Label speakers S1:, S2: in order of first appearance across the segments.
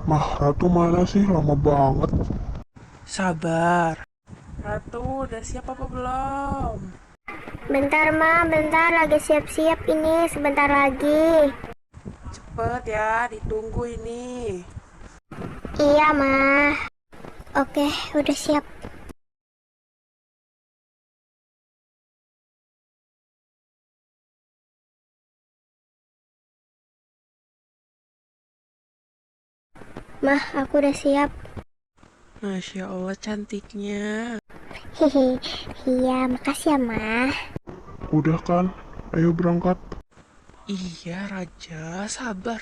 S1: Mah, Ratu mana sih? Lama banget.
S2: Sabar. Ratu, udah siap apa belum?
S3: Bentar, Ma, bentar lagi siap-siap ini, sebentar lagi.
S2: Cepet ya, ditunggu ini.
S3: Iya, Ma. Oke, udah siap. Mah, aku udah siap.
S2: Masya Allah cantiknya.
S3: Hehe, iya, makasih ya, Ma.
S1: Udah kan? Ayo berangkat.
S2: Iya Raja, sabar.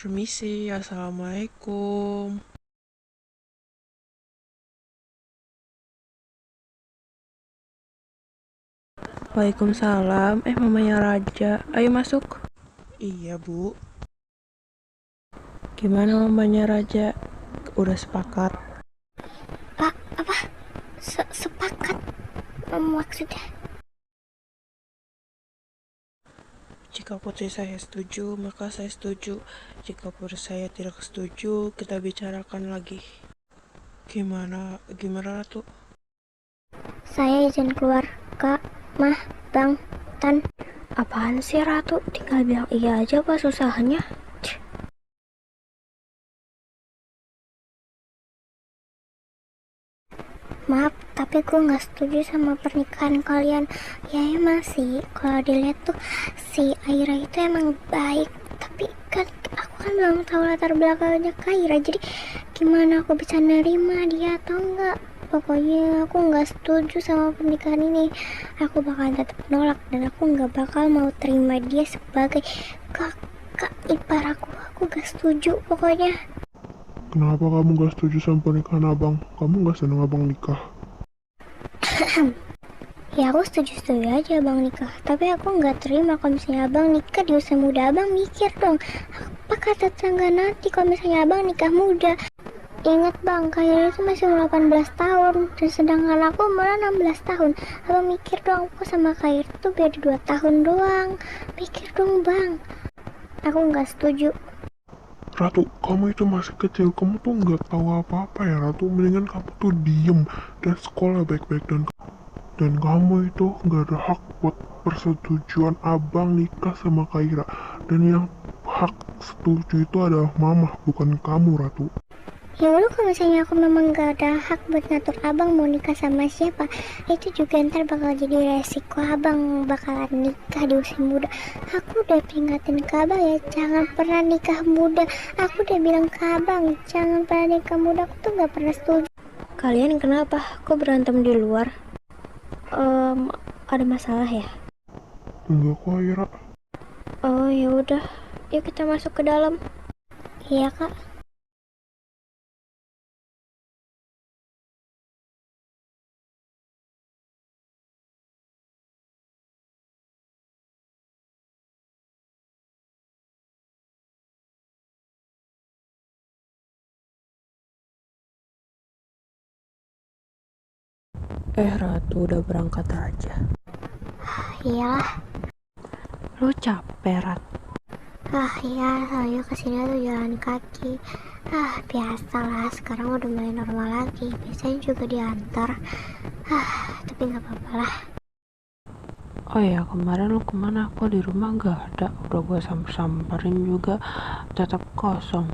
S2: Permisi, Assalamualaikum. Waalaikumsalam. Mamanya Raja. Ayo masuk. Iya, Bu. Gimana mamanya Raja? Udah sepakat?
S3: Pak, apa? Sepakat maksudnya?
S2: Jika putri saya setuju, maka saya setuju. Jika putri saya tidak setuju, kita bicarakan lagi. Gimana Ratu?
S3: Saya izin keluar, Kak, Mah, Bang, Tan. Apaan sih, Ratu? Tinggal bilang iya aja, apa susahnya? Maaf, tapi gue nggak setuju sama pernikahan kalian. Ya emang sih, kalau dilihat tuh si Aira itu emang baik. Tapi kan aku kan belum tahu latar belakangnya Kaira. Jadi gimana aku bisa nerima dia atau enggak? Pokoknya aku nggak setuju sama pernikahan ini. Aku bakalan tetap nolak dan aku nggak bakal mau terima dia sebagai kakak ipar aku. Aku nggak setuju pokoknya.
S1: Kenapa kamu gak setuju sama pernikahan abang? Kamu gak seneng abang nikah?
S3: Ya aku setuju-setuju aja abang nikah. Tapi aku nggak terima kalau misalnya abang nikah di usia muda. Abang mikir dong, apa kata tetangga nanti kalau misalnya abang nikah muda. Ingat bang, kayaknya itu masih 18 tahun dan sedangkan aku malah 16 tahun. Abang mikir dong, aku sama Kair itu beda 2 tahun doang. Mikir dong bang. Aku nggak setuju.
S1: Ratu, kamu itu masih kecil. Kamu tuh gak tahu apa-apa ya, Ratu. Mendingan kamu tuh diem dan sekolah baik-baik. Dan kamu itu gak ada hak buat persetujuan abang nikah sama Kaira. Dan yang hak setuju itu adalah mama, bukan kamu, Ratu.
S3: Ya udah, kalau misalnya aku memang gak ada hak buat ngatur abang mau nikah sama siapa, itu juga ntar bakal jadi resiko abang bakalan nikah di usia muda. Aku udah peringatin ke abang ya, jangan pernah nikah muda. Aku udah bilang ke abang, jangan pernah nikah muda. Aku tuh gak pernah setuju. Kalian kenapa? Kok berantem di luar? Ada masalah ya?
S1: Enggak kok, Ira.
S3: Oh ya udah, yuk kita masuk ke dalam. Iya kak.
S2: Ratu udah berangkat aja.
S3: Iyalah.
S2: Lu capek, Rat?
S3: Iya, soalnya kesini tuh jalan kaki. Biasalah, sekarang udah mulai normal lagi. Biasanya juga diantar. Tapi nggak apa-apa lah.
S2: Oh ya, kemarin lu kemana? Kok di rumah gak ada? Udah gue samperin juga, tetap kosong.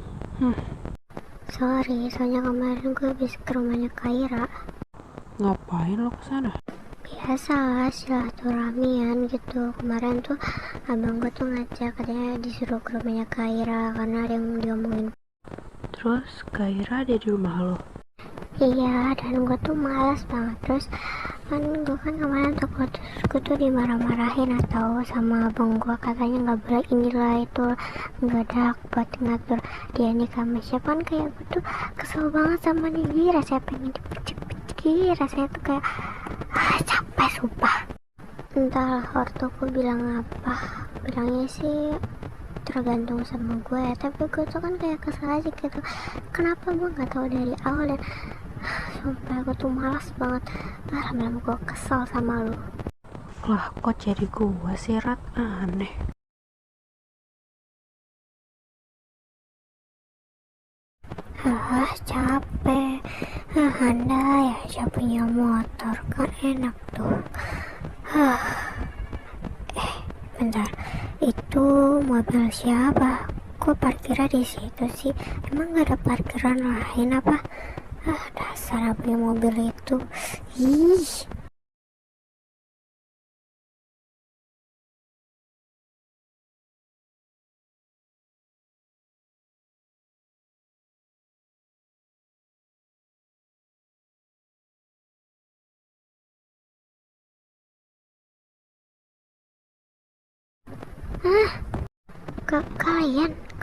S3: Sorry, soalnya kemarin gue habis ke rumahnya Kaira.
S2: Ngapain lu kesana?
S3: Biasalah, silaturahmian gitu. Kemarin tuh abang gue tuh ngajak, katanya disuruh ke rumahnya Kaira karena ada yang diomongin.
S2: Terus Kaira ada di rumah lo?
S3: Iya, dan gue tuh malas banget. Terus kan gue kan kemarin takut, terus gue tuh dimarah-marahin atau sama abang gue, katanya nggak boleh inilah itu, nggak ada hak buat ngatur dia nikah sama siapa. Kan kayak gue tuh kesel banget sama dia, rasanya pengen dipicik-picik, rasanya tuh kayak capek sumpah. Entahlah ortuku bilang apa. Bilangnya sih tergantung sama gue ya, tapi gue tuh kan kayak kesel aja gitu. Kenapa gue nggak tahu dari awal, dan sumpah gue tuh malas banget. Lama-lama gue kesel sama lu.
S2: Lah kok jadi gua sih, Rat? Aneh.
S3: Capek. Andai aja punya motor kan enak tuh. Bentar, itu mobil siapa? Kok parkirnya di situ sih? Emang gak ada parkiran lain apa? Dasar punya mobil itu. Ih.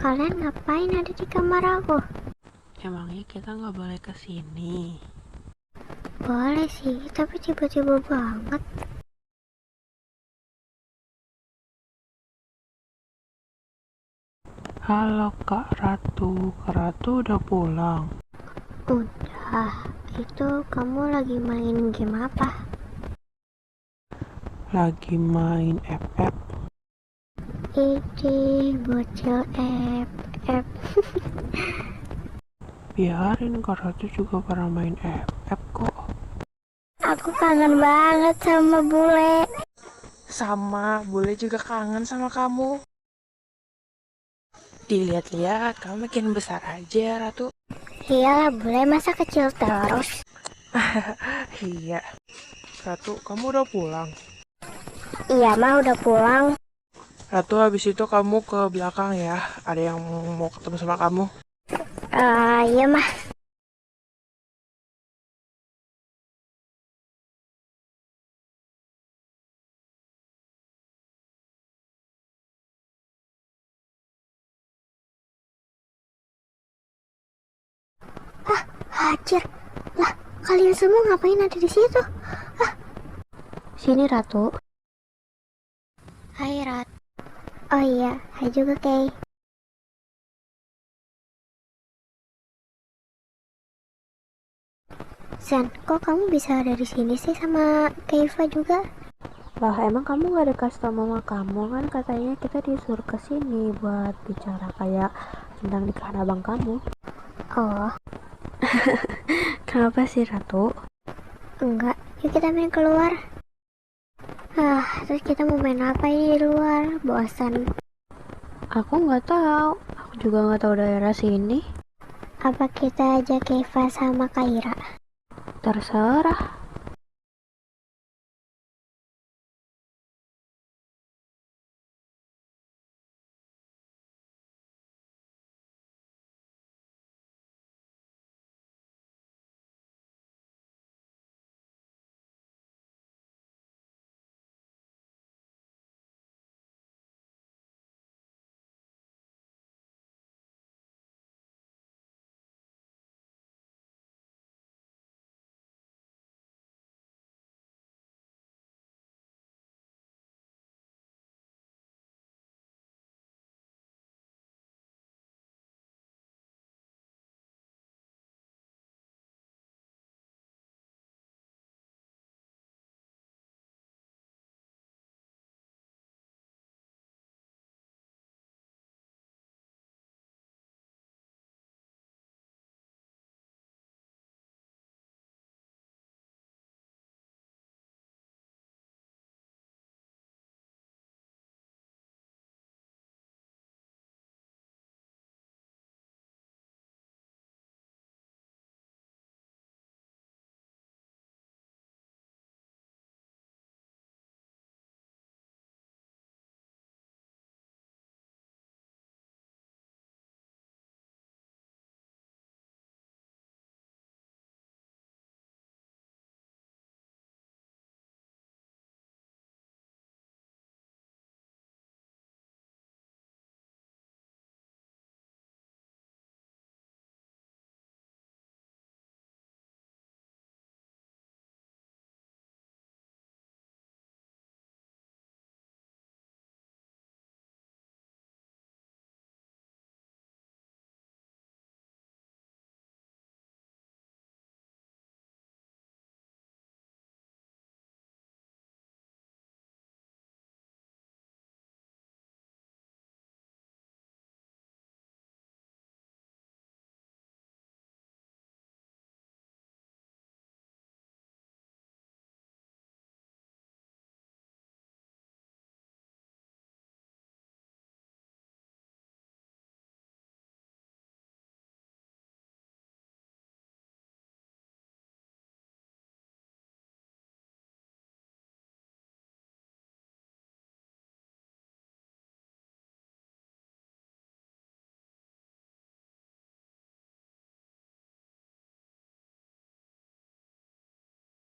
S3: Kalian ngapain ada di kamar aku?
S2: Emangnya kita nggak boleh kesini?
S3: Boleh sih, tapi tiba-tiba banget.
S2: Halo Kak Ratu udah pulang?
S3: Udah, itu kamu lagi main game apa?
S2: Lagi main FF.
S3: Ini bocil FF.
S2: Biarin, Kak Ratu juga pernah main FF kok.
S3: Aku kangen banget sama bule.
S2: Sama, Bule juga kangen sama kamu. Dilihat-lihat, kamu makin besar aja, Ratu.
S3: Iyalah, bule masa kecil terus.
S2: Iya. Ratu, kamu udah pulang?
S3: Iya mah udah pulang.
S2: Ratu, habis itu kamu ke belakang ya. Ada yang mau ketemu sama kamu.
S3: Iya mah. Hajar. Lah, kalian semua ngapain ada di situ?
S2: Sini, Ratu.
S3: Hai Rat. Oh iya, hai juga Kay. San, kok kamu bisa ada di sini sih sama Keiva juga?
S2: Lah, emang kamu gak ada kasih tau mama kamu kan? Katanya kita disuruh kesini buat bicara kayak tentang nikahan abang kamu.
S3: Oh,
S2: Kenapa sih, Ratu?
S3: enggak. Yuk kita main keluar. Terus kita mau main apa ini di luar? Bosan.
S2: Aku nggak tahu. Aku juga nggak tahu daerah sini.
S3: Apa kita ajak Keiva sama Kaira?
S2: Terserah.